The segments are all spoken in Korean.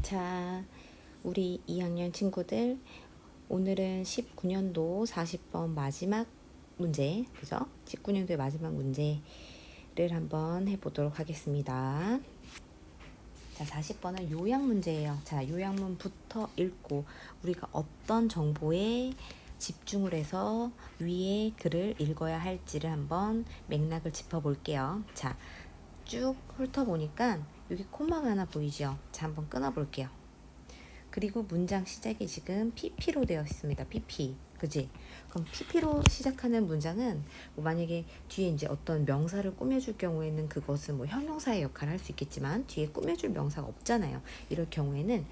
자, 우리 2학년 친구들, 오늘은 19년도 40번 마지막 문제, 그죠? 19년도의 마지막 문제를 한번 해보도록 하겠습니다. 자, 40번은 요약 문제예요. 자, 요약문부터 읽고 우리가 어떤 정보에 집중을 해서 위에 글을 읽어야 할지를 한번 맥락을 짚어볼게요. 자, 쭉 훑어보니까 여기 코마가 하나 보이죠? 자, 한번 끊어볼게요. 그리고 문장 시작이 지금 PP로 되어 있습니다. PP. 그지? 그럼 PP로 시작하는 문장은 뭐 만약에 뒤에 이제 어떤 명사를 꾸며줄 경우에는 그것은 뭐 형용사의 역할을 할 수 있겠지만 뒤에 꾸며줄 명사가 없잖아요. 이럴 경우에는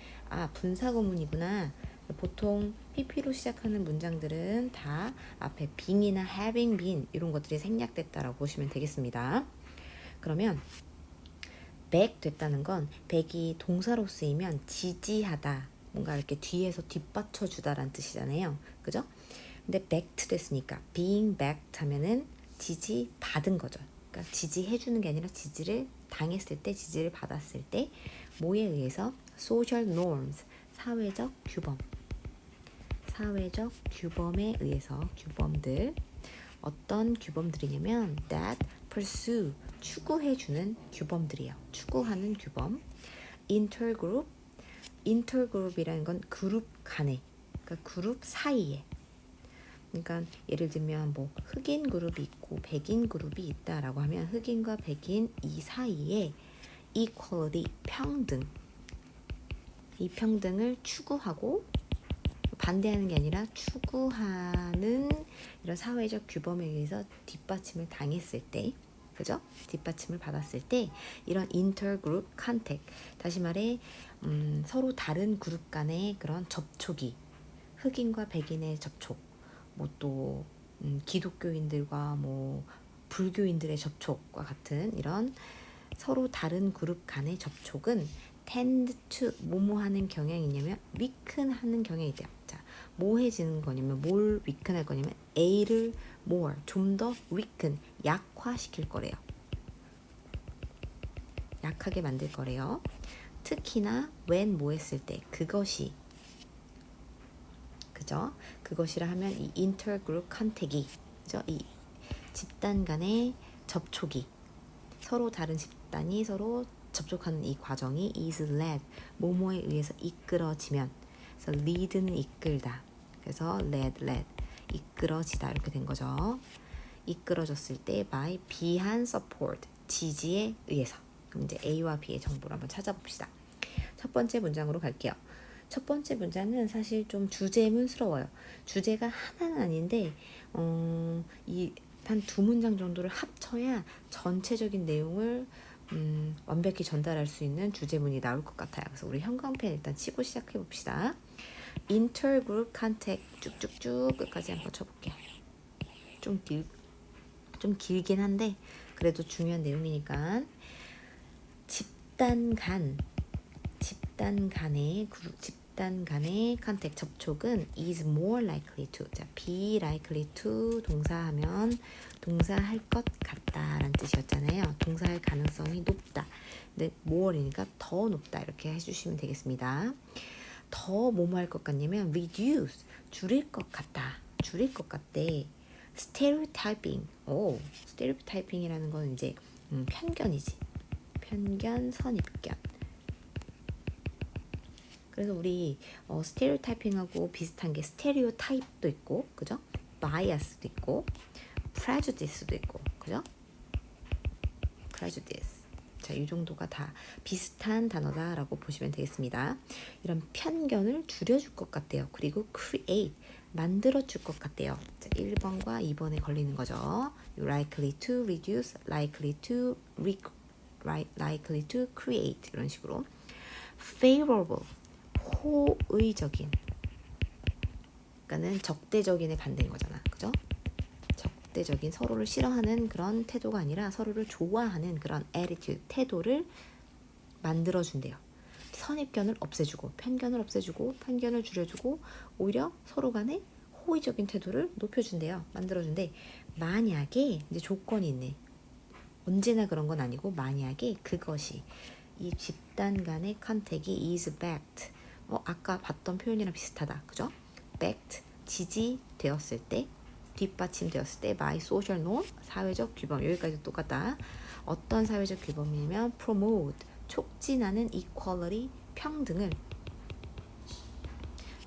분사구문이구나. 보통 PP로 시작하는 문장들은 다 앞에 being이나 having been 이런 것들이 생략됐다라고 보시면 되겠습니다. 그러면 back 됐다는 건 back이 동사로 쓰이면 지지하다, 뭔가 이렇게 뒤에서 뒷받쳐 주다라는 뜻이잖아요. 그죠? 근데 backed 됐으니까 being backed 하면은 지지받은 거죠. 그러니까 지지해 주는 게 아니라 지지를 당했을 때, 지지를 받았을 때 뭐에 의해서? social norms, 사회적 규범. 사회적 규범에 의해서, 규범들. 어떤 규범들이냐면 that pursue, 추구해주는 규범들이에요. 추구하는 규범. intergroup, intergroup이라는 건 그룹 간에, 그러니까 그룹 사이에. 그러니까 예를 들면 뭐 흑인 그룹이 있고 백인 그룹이 있다라고 하면 흑인과 백인 이 사이에 equality, 평등, 이 평등을 추구하고 반대하는 게 아니라 추구하는 이런 사회적 규범에 의해서 뒷받침을 당했을 때, 그죠? 뒷받침을 받았을 때 이런 intergroup contact, 다시 말해 서로 다른 그룹 간의 그런 접촉이, 흑인과 백인의 접촉, 뭐 또 기독교인들과 뭐 불교인들의 접촉과 같은 이런 서로 다른 그룹 간의 접촉은 tend to 뭐뭐하는 경향이 있냐면 weaken하는 경향이 돼요. 자, 뭐해지는 거냐면 뭘 weaken할 거냐면 A를 more, 좀 더 weaken, 약화시킬 거래요. 약하게 만들 거래요. 특히나 when 뭐 했을 때, 그것이, 그죠? 그것이라 하면 이 intergroup contact이, 그죠? 이 집단 간의 접촉이, 서로 다른 집단이 서로 접촉하는 이 과정이 is led, 뭐뭐에 의해서 이끌어지면, 그래서 lead는 이끌다, 그래서 led, 이끌어지다 이렇게 된 거죠. 이끌어졌을 때 by behind support, 지지에 의해서. 그럼 이제 A와 B의 정보를 한번 찾아봅시다. 첫 번째 문장으로 갈게요. 첫 번째 문장은 사실 좀 주제문스러워요. 주제가 하나는 아닌데 이 한 두 문장 정도를 합쳐야 전체적인 내용을 완벽히 전달할 수 있는 주제문이 나올 것 같아요. 그래서 우리 형광펜 일단 치고 시작해 봅시다. intergroup contact 쭉쭉쭉 끝까지 한번 쳐볼게요. 좀 길긴 한데 그래도 중요한 내용이니까. 집단 간의 컨택, 접촉은 is more likely to. 자, be likely to 동사하면 동사할 것 같다라는 뜻이었잖아요. 동사할 가능성이 높다. 근데 more이니까 더 높다 이렇게 해주시면 되겠습니다. 더 뭐뭐 할 것 같냐면 reduce, 줄일 것 같다. 줄일 것 같대. stereotyping. stereotyping이라는 건 이제 편견이지. 편견, 선입견. 그래서 우리 스테레오타이핑하고 비슷한 게 스테레오타입도 있고, 그죠? 바이어스도 있고, 프레주디스도 있고, 그죠? 프레주디스. 자, 이 정도가 다 비슷한 단어다라고 보시면 되겠습니다. 이런 편견을 줄여줄 것 같대요. 그리고 create, 만들어줄 것 같대요. 자, 1번과 2번에 걸리는 거죠. likely to reduce, likely to create 이런 식으로. favorable, 호의적인, 그러니까는 적대적인의 반대인 거잖아, 그죠? 적대적인, 서로를 싫어하는 그런 태도가 아니라 서로를 좋아하는 그런 attitude, 태도를 만들어준대요. 선입견을 없애주고, 편견을 없애주고, 편견을 줄여주고, 오히려 서로 간에 호의적인 태도를 높여준대요. 만들어준대. 만약에 이제 조건이 있네. 언제나 그런 건 아니고 만약에 그것이, 이 집단 집단 간의 컨택이 is backed. 아까 봤던 표현이랑 비슷하다. 그죠? backed, 지지되었을 때, 뒷받침되었을 때 by social norm, 사회적 규범. 여기까지 똑같다. 어떤 사회적 규범이냐면 promote, 촉진하는 equality,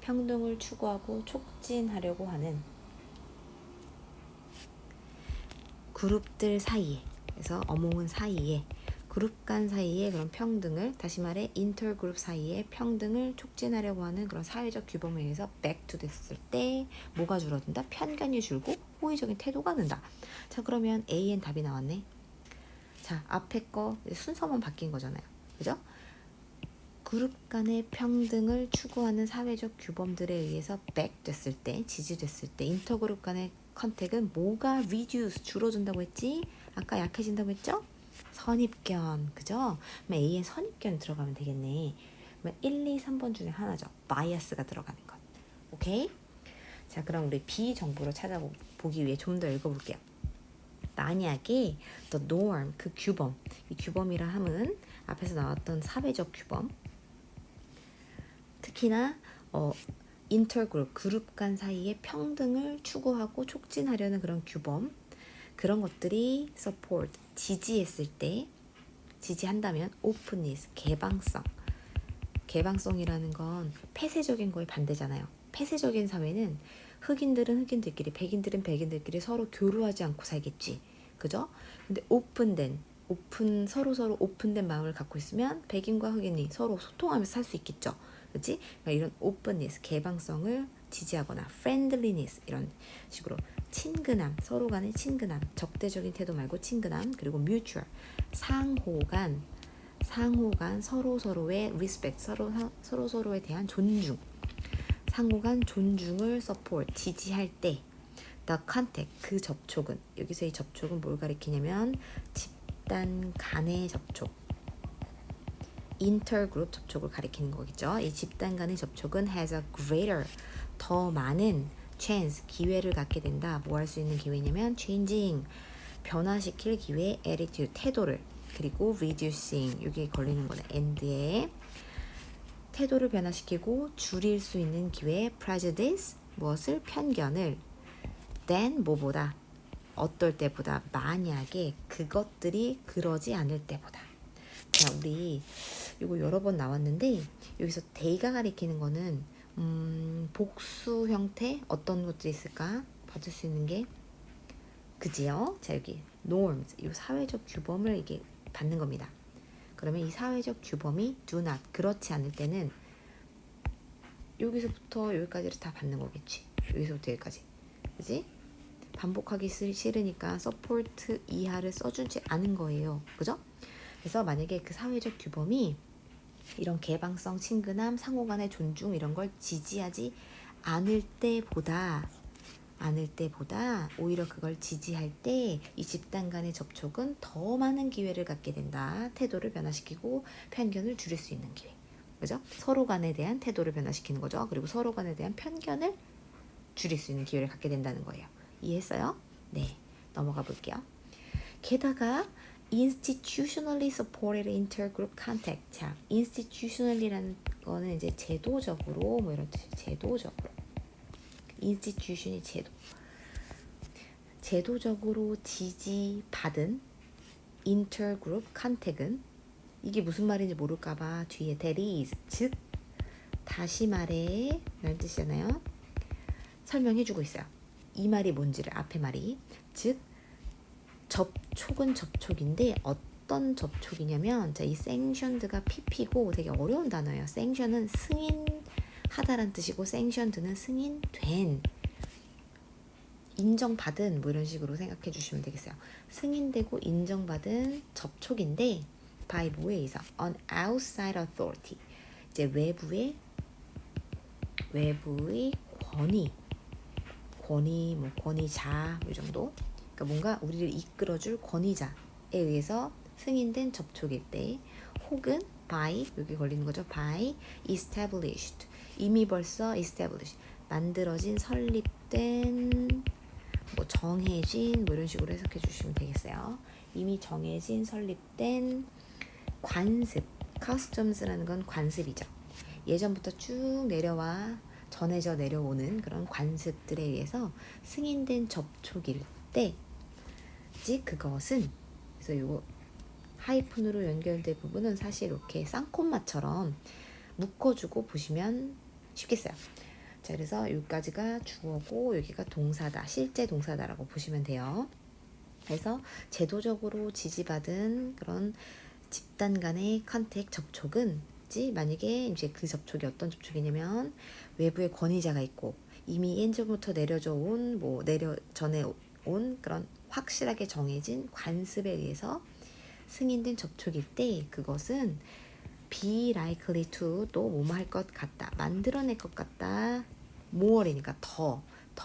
평등을 추구하고 촉진하려고 하는 그룹들 사이에, 그래서 어몽은 사이에, 그룹 간 사이에 그런 평등을, 다시 말해 인터그룹 사이에 평등을 촉진하려고 하는 그런 사회적 규범에 의해서 back 됐을 때 뭐가 줄어든다? 편견이 줄고 호의적인 태도가 는다. 자, 그러면 AN 답이 나왔네. 자, 앞에 거 순서만 바뀐 거잖아요. 그죠? 그룹 간의 평등을 추구하는 사회적 규범들에 의해서 back 됐을 때, 지지됐을 때, 인터그룹 간의 컨택은 뭐가 reduce, 줄어든다고 했지? 아까 약해진다고 했죠? 선입견, 그죠? 그럼 A에 선입견 들어가면 되겠네. 그럼 1, 2, 3번 중에 하나죠. bias가 들어가는 것. 오케이? 자, 그럼 우리 B 정보를 찾아보기 위해 좀 더 읽어볼게요. 만약에 the norm, 그 규범, 이 규범이라 함은 앞에서 나왔던 사회적 규범, 특히나 인터그룹, 그룹 간 사이에 평등을 추구하고 촉진하려는 그런 규범, 그런 것들이 support, 지지했을 때, 지지한다면 openness, 개방성이라는 건 폐쇄적인 거에 반대잖아요. 폐쇄적인 사회는 흑인들은 흑인들끼리, 백인들은 백인들끼리 서로 교류하지 않고 살겠지. 그죠? 근데 서로 오픈된 마음을 갖고 있으면 백인과 흑인이 서로 소통하면서 살 수 있겠죠. 그렇지? 그러니까 이런 openness, 개방성을 지지하거나 friendliness, 이런 식으로 친근함, 서로 간의 친근함, 적대적인 태도 말고 친근함, 그리고 mutual, 상호간 서로의 respect, 서로에 대한 존중, 상호간 존중을 support, 지지할 때 the contact, 그 접촉은, 여기서 이 접촉은 뭘 가리키냐면 집단 간의 접촉, intergroup 접촉을 가리키는 거겠죠. 이 집단 간의 접촉은 has a greater, 더 많은 chance, 기회를 갖게 된다. 뭐 할 수 있는 기회냐면 changing, 변화시킬 기회, attitude, 태도를, 그리고 reducing, 여기 걸리는 거네. and에 태도를 변화시키고 줄일 수 있는 기회, prejudice, 무엇을? 편견을, then 뭐보다? 어떨 때보다? 만약에 그것들이 그러지 않을 때보다. 자, 우리 이거 여러 번 나왔는데 여기서 they가 가리키는 거는 복수 형태 어떤 것들이 있을까? 받을 수 있는 게, 그지요? 자, 여기 norms, 이 사회적 규범을 이게 받는 겁니다. 그러면 이 사회적 규범이 do not, 그렇지 않을 때는 여기서부터 여기까지를 다 받는 거겠지. 여기서부터 여기까지. 그지? 반복하기 싫으니까 support 이하를 써주지 않은 거예요. 그죠? 그래서 만약에 그 사회적 규범이 이런 개방성, 친근함, 상호간의 존중 이런 걸 지지하지 않을 때보다 오히려 그걸 지지할 때 이 집단 간의 접촉은 더 많은 기회를 갖게 된다. 태도를 변화시키고 편견을 줄일 수 있는 기회. 그죠? 서로 간에 대한 태도를 변화시키는 거죠. 그리고 서로 간에 대한 편견을 줄일 수 있는 기회를 갖게 된다는 거예요. 이해했어요? 네, 넘어가 볼게요. 게다가 institutionally supported intergroup contact. 자, institutionally라는 거는 이제 제도적으로 뭐 이런 뜻이, 제도적으로. institution이 제도적으로 지지받은 intergroup contact은, 이게 무슨 말인지 모를까봐 뒤에 that is, 즉 다시 말해 라는 뜻이잖아요. 설명해주고 있어요. 이 말이 뭔지를, 앞에 말이. 즉 접촉은 접촉인데 어떤 접촉이냐면, 자, 이 sanctioned가 pp고 되게 어려운 단어예요. sanction은 승인하다란 뜻이고 sanctioned는 승인된, 인정받은, 뭐 이런 식으로 생각해 주시면 되겠어요. 승인되고 인정받은 접촉인데 by 뭐에 의해서? on outside authority, 이제 외부의 권위, 뭐 권위자, 이 정도. 그러니까 뭔가 우리를 이끌어줄 권위자에 의해서 승인된 접촉일 때, 혹은 by, 여기 걸리는 거죠. by established, 이미 벌써 established, 만들어진, 설립된, 뭐 정해진, 뭐 이런 식으로 해석해 주시면 되겠어요. 이미 정해진, 설립된 관습, customs라는 건 관습이죠. 예전부터 쭉 내려와 전해져 내려오는 그런 관습들에 의해서 승인된 접촉일 때지 그것은. 그래서 요거 하이픈으로 연결된 부분은 사실 이렇게 쌍콤마처럼 묶어주고 보시면 쉽겠어요. 자, 그래서 여기까지가 주어고 여기가 동사다, 실제 동사다라고 보시면 돼요. 그래서 제도적으로 지지받은 그런 집단 간의 컨택 접촉은 만약에 이제 그 접촉이 어떤 접촉이냐면 외부의 권위자가 있고 이미 예전부터 내려져 온 전에 온 그런 확실하게 정해진 관습에 의해서 승인된 접촉일 때 그것은 be likely to 또 뭐뭐 할 것 같다, 만들어낼 것 같다, more이니까 더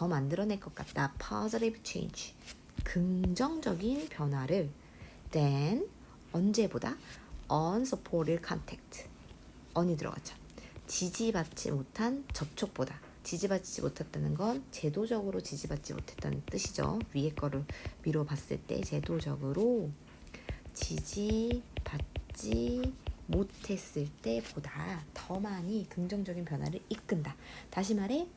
만들어낼 것 같다, positive change 긍정적인 변화를 than 언제보다 unsupported contact on이 들어갔죠. 지지받지 못한 접촉보다. 지지받지 못했다는 건 제도적으로 지지받지 못했다는 뜻이죠. 위에 거를 위로 봤을 때 제도적으로 지지받지 못했을 때보다 더 많이 긍정적인 변화를 이끈다. 다시 말해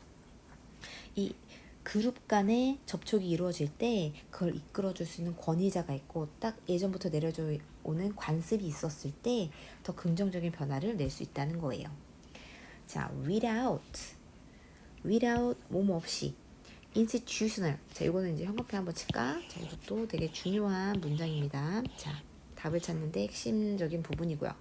이 그룹 간의 접촉이 이루어질 때 그걸 이끌어줄 수 있는 권위자가 있고 딱 예전부터 내려져 오는 관습이 있었을 때 더 긍정적인 변화를 낼 수 있다는 거예요. 자, without 뭐뭐 없이 institutional. 자, 이거는 이제 형광펜 한번 칠까? 자, 이것도 되게 중요한 문장입니다. 자, 답을 찾는데 핵심적인 부분이고요.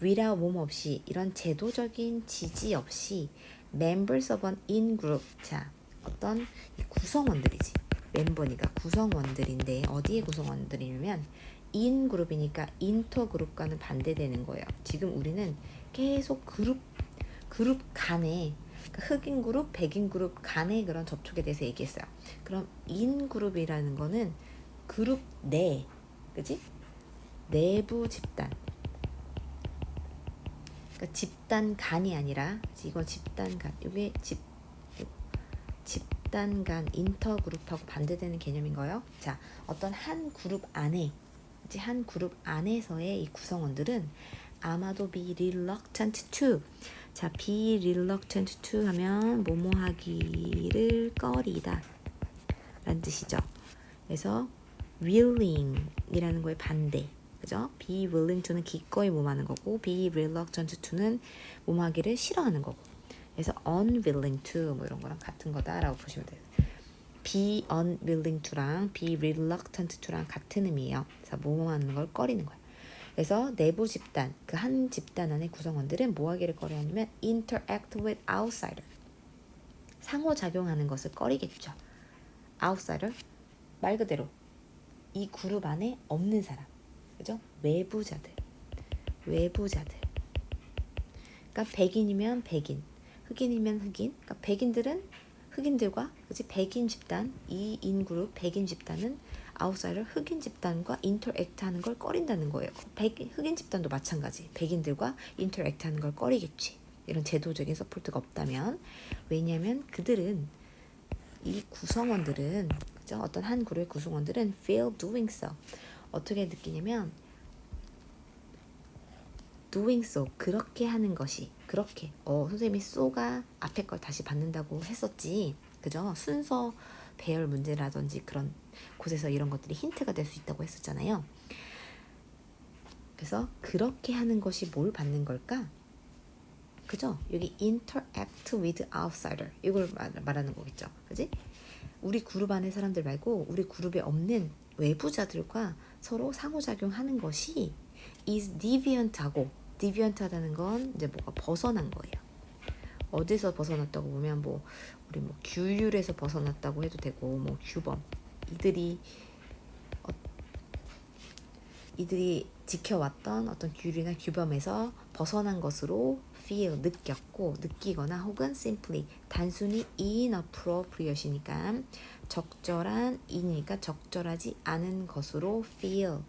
without 뭐뭐 없이 이런 제도적인 지지 없이 members of an in-group. 자, 어떤 구성원들이지. 멤버니까 구성원들인데 어디에 구성원들이냐면 인그룹이니까 인터그룹과는 반대되는 거예요. 지금 우리는 계속 그룹 간에 그러니까 흑인 그룹, 백인 그룹 간의 그런 접촉에 대해서 얘기했어요. 그럼 인그룹이라는 거는 그룹 내, 그지? 내부 집단. 그러니까 집단 간이 아니라 이거 집단 간. 이게 집단 간 인터그룹하고 반대되는 개념인 거예요. 자, 어떤 한 그룹 안에 이제 한 그룹 안에서의 이 구성원들은 아마도 be reluctant to. 자, be reluctant to 하면 뭐뭐 하기를 꺼리다 라는 뜻이죠. 그래서 willing 이라는 거의 반대, 그죠? be willing to는 기꺼이 뭐하는 거고 be reluctant to는 뭐뭐 하기를 싫어하는 거고. 그래서 unwilling to 뭐 이런 거랑 같은 거다라고 보시면 돼요. be unwilling to랑 be reluctant to랑 같은 의미예요. 그래서 뭐뭐 하는 걸 꺼리는 거예요. 그래서 내부 집단, 그 한 집단 안의 구성원들은 뭐 하기를 꺼려하냐면 interact with outsider. 상호작용하는 것을 꺼리겠죠. outsider, 말 그대로 이 그룹 안에 없는 사람. 그죠? 외부자들. 그러니까 백인이면 백인, 흑인이면 흑인. 그러니까 백인들은 흑인들과, 그치? 백인 집단, 이 인그룹 백인 집단은 아웃사이더 흑인 집단과 인터액트 하는 걸 꺼린다는 거예요. 흑인 집단도 마찬가지. 백인들과 인터액트 하는 걸 꺼리겠지. 이런 제도적인 서포트가 없다면. 왜냐하면 그들은, 이 구성원들은, 그죠? 어떤 한 그룹의 구성원들은 feel doing so. 어떻게 느끼냐면 doing so, 그렇게 하는 것이, 그렇게 선생님이 so가 앞에 걸 다시 받는다고 했었지, 그죠? 순서 배열 문제라든지 그런 곳에서 이런 것들이 힌트가 될 수 있다고 했었잖아요. 그래서 그렇게 하는 것이 뭘 받는 걸까? 그죠? 여기 interact with outsider 이걸 말하는 거겠죠, 그지? 우리 그룹 안의 사람들 말고 우리 그룹에 없는 외부자들과 서로 상호작용하는 것이 is deviant하고, deviant하다는 건 이제 뭐가 벗어난 거예요. 어디서 벗어났다고 보면 우리 규율에서 벗어났다고 해도 되고, 규범, 이들이 지켜왔던 어떤 규율이나 규범에서 벗어난 것으로 feel, 느끼거나 혹은 simply, 단순히 inappropriate이니까 적절한 이니까 적절하지 않은 것으로 feel,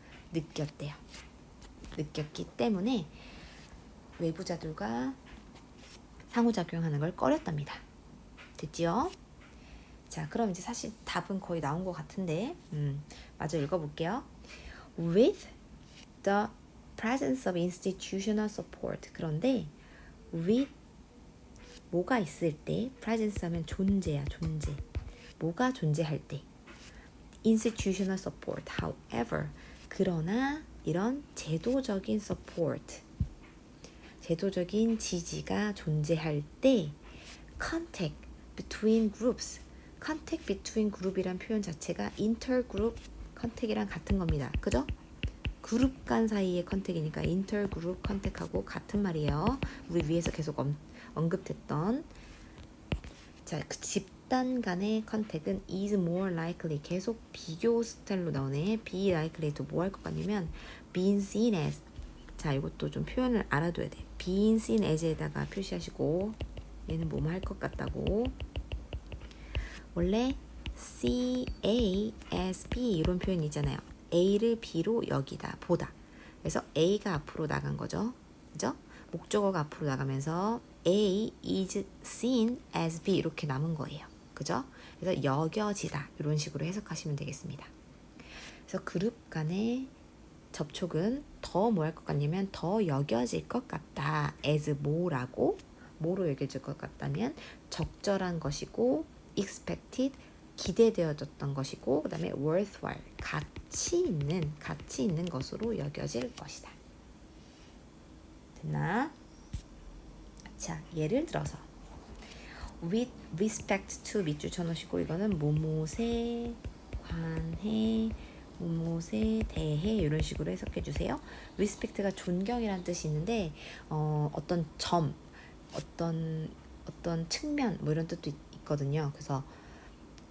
느꼈기 때문에 외부자들과 상호작용하는 걸 꺼렸답니다. 됐지요? 자, 그럼 이제 사실 답은 거의 나온 것 같은데 마저 읽어볼게요. With the presence of institutional support. 그런데 with 뭐가 있을 때 presence 하면 존재야, 존재. 뭐가 존재할 때 institutional support. However, 그러나 이런 제도적인 support, 제도적인 지지가 존재할 때 contact between groups, contact between group이란 표현 자체가 intergroup contact이랑 같은 겁니다. 그죠? 그룹 간 사이의 컨택이니까 intergroup contact하고 같은 말이에요. 우리 위에서 계속 언급했던 자, 그 집단 간의 컨택은 is more likely, 계속 비교 스타일로 나오네. be likely to 뭐 할 것 같냐면 being seen as, 자 이것도 좀 표현을 알아둬야 돼. being seen as에다가 표시하시고 얘는 뭐뭐 할 것 같다고. 원래 see A as B 이런 표현이 있잖아요. A를 B로 여기다, 보다. 그래서 A가 앞으로 나간 거죠. 그죠? 목적어가 앞으로 나가면서 A is seen as B 이렇게 남은 거예요. 그죠? 그래서 여겨지다 이런 식으로 해석하시면 되겠습니다. 그래서 그룹 간의 접촉은 더 뭐 할 것 같냐면 더 여겨질 것 같다. as 뭐라고? 뭐로 여겨질 것 같다면 적절한 것이고 expected 기대되어졌던 것이고 그 다음에 worthwhile 가치 있는 것으로 여겨질 것이다. 됐나? 자, 예를 들어서 with respect to 밑줄 쳐놓으시고 이거는 뭐뭇에 관해 뭐뭇에 대해 이런 식으로 해석해 주세요. respect가 존경이라는 뜻이 있는데 어떤 점, 어떤 측면 뭐 이런 뜻도 있거든요. 그래서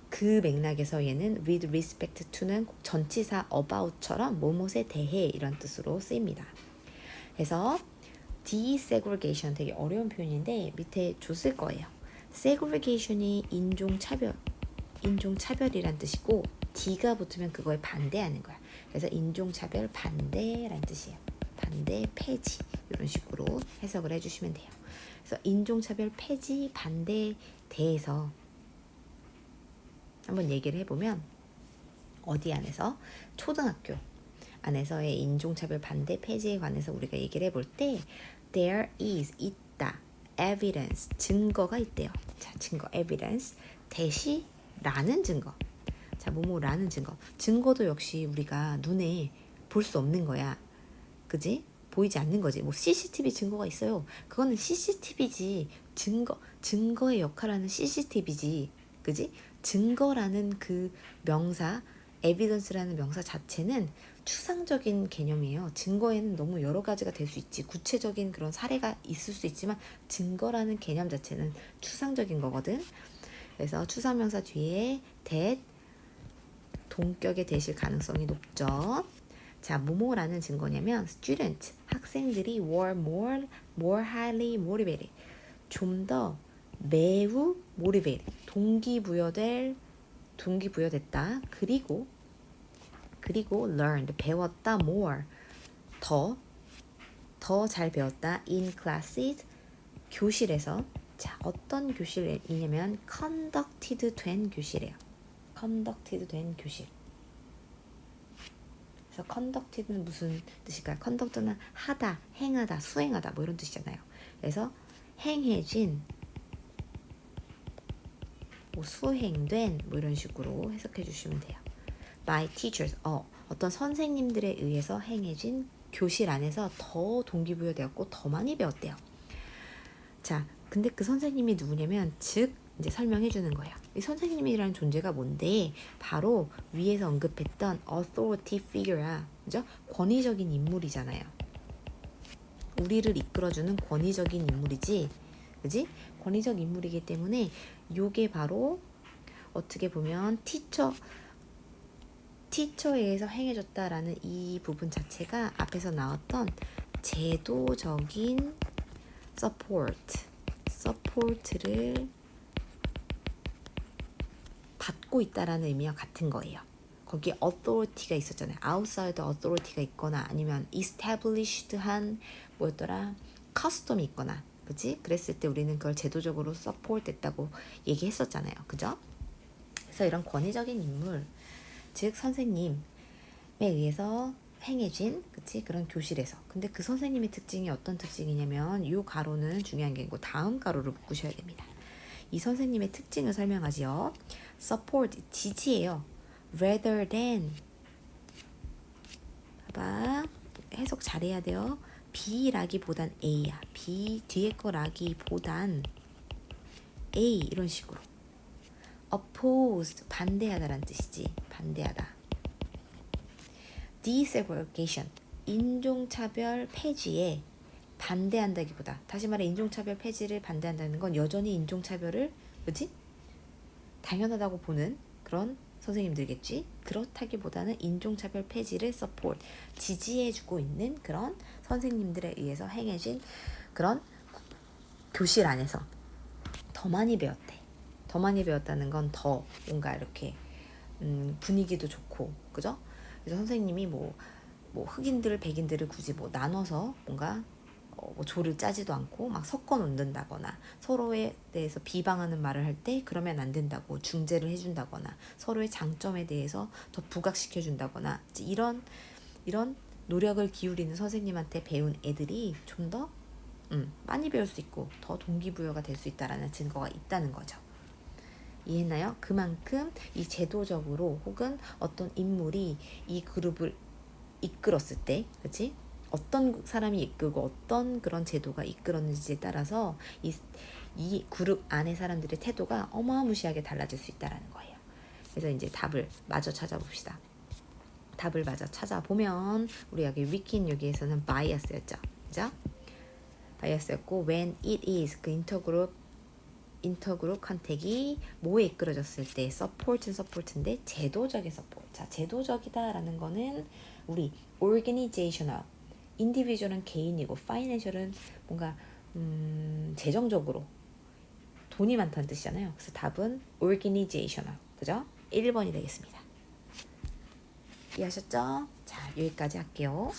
그 맥락에서 얘는 with respect to는 꼭 전치사 about처럼 뭐뭇에 대해 이런 뜻으로 쓰입니다. 그래서 desegregation 되게 어려운 표현인데 밑에 줬을 거예요. segregation이 인종차별이란 뜻이고 D가 붙으면 그거에 반대하는 거야. 그래서 인종차별 반대란 뜻이에요. 반대, 폐지 이런 식으로 해석을 해주시면 돼요. 그래서 인종차별 폐지 반대에 대해서 한번 얘기를 해보면 어디 안에서 초등학교 안에서의 인종차별 반대 폐지에 관해서 우리가 얘기를 해볼 때 there is 있다 evidence 증거가 있대요. 자, 증거 evidence 대시라는 증거. 자, 뭐뭐라는 증거도 역시 우리가 눈에 볼 수 없는 거야. 그지? 보이지 않는 거지. 뭐 CCTV 증거가 있어요. 그거는 CCTV지. 증거의 역할하는 CCTV지. 그지? 증거라는 그 명사, evidence라는 명사 자체는 추상적인 개념이에요. 증거에는 너무 여러 가지가 될 수 있지. 구체적인 그런 사례가 있을 수 있지만 증거라는 개념 자체는 추상적인 거거든. 그래서 추상명사 뒤에 that 동격의 대실 가능성이 높죠. 자, 뭐뭐라는 증거냐면 student, 학생들이 were more highly motivated, 좀 더 매우 motivated, 동기부여됐다. 그리고 learned, 배웠다. more, 더 잘 배웠다. in classes, 교실에서. 자, 어떤 교실이냐면 conducted 된 교실이에요. conducted 된 교실. 그래서 conducted는 무슨 뜻일까요? conduct는 하다, 행하다, 수행하다 뭐 이런 뜻이잖아요. 그래서 행해진, 뭐 수행된 뭐 이런 식으로 해석해 주시면 돼요. by teachers, 어떤 선생님들에 의해서 행해진 교실 안에서 더 동기부여되었고 더 많이 배웠대요. 자, 근데 그 선생님이 누구냐면 즉 이제 설명해 주는 거예요. 이 선생님이라는 존재가 뭔데 바로 위에서 언급했던 authority figure야. 그죠? 권위적인 인물이잖아요. 우리를 이끌어주는 권위적인 인물이지. 그지? 권위적 인물이기 때문에 요게 바로 어떻게 보면 티처에 의해서 행해졌다라는 이 부분 자체가 앞에서 나왔던 제도적인 서포트를 받고 있다라는 의미와 같은 거예요. 거기에 authority가 있었잖아요. outside authority가 있거나 아니면 established 뭐였더라? custom이 있거나, 그치? 그랬을 때 우리는 그걸 제도적으로 support 됐다고 얘기했었잖아요. 그죠? 그래서 이런 권위적인 인물, 즉 선생님에 의해서 행해진, 그치? 그런 교실에서. 근데 그 선생님의 특징이 어떤 특징이냐면 요 가로는 중요한 게 아니고 다음 가로를 묶으셔야 됩니다. 이 선생님의 특징을 설명하지요. support, 지지예요. rather than, 봐봐. 해석 잘해야 돼요. B라기보단 A야. B 뒤에 거라기보단 A 이런 식으로. opposed, 반대하다라는 뜻이지. 반대하다. desegregation, 인종차별 폐지에 반대한다기보다, 다시 말해 인종차별 폐지를 반대한다는 건 여전히 인종차별을 뭐지? 당연하다고 보는 그런 선생님들겠지. 그렇다기보다는 인종차별 폐지를 support, 지지해주고 있는 그런 선생님들에 의해서 행해진 그런 교실 안에서 더 많이 배웠대. 더 많이 배웠다는 건 더 뭔가 이렇게 분위기도 좋고, 그죠? 그래서 선생님이 뭐 흑인들, 백인들을 굳이 뭐 나눠서 뭔가 뭐 조를 짜지도 않고 막 섞어 놓는다거나, 서로에 대해서 비방하는 말을 할 때 그러면 안 된다고 중재를 해준다거나, 서로의 장점에 대해서 더 부각시켜 준다거나, 이런 노력을 기울이는 선생님한테 배운 애들이 좀 더 많이 배울 수 있고 더 동기부여가 될 수 있다라는 증거가 있다는 거죠. 이해했나요? 그만큼 이 제도적으로 혹은 어떤 인물이 이 그룹을 이끌었을 때, 그치? 어떤 사람이 이끌고 어떤 그런 제도가 이끌었는지에 따라서 이 그룹 안의 사람들의 태도가 어마무시하게 달라질 수 있다는 거예요. 그래서 이제 답을 마저 찾아봅시다. 답을 마저 찾아보면 우리 여기 위킨 여기에서는 bias였죠. 그죠? bias였고 when it is, 그 인터그룹 컨택이 뭐에 이끌어졌을 때 support는 support인데 제도적인 support. 자, 제도적이다라는 거는 우리 organizational, individual은 개인이고 financial은 뭔가 재정적으로 돈이 많다는 뜻이잖아요. 그래서 답은 organizational, 그죠? 1번이 되겠습니다. 이해하셨죠? 자, 여기까지 할게요.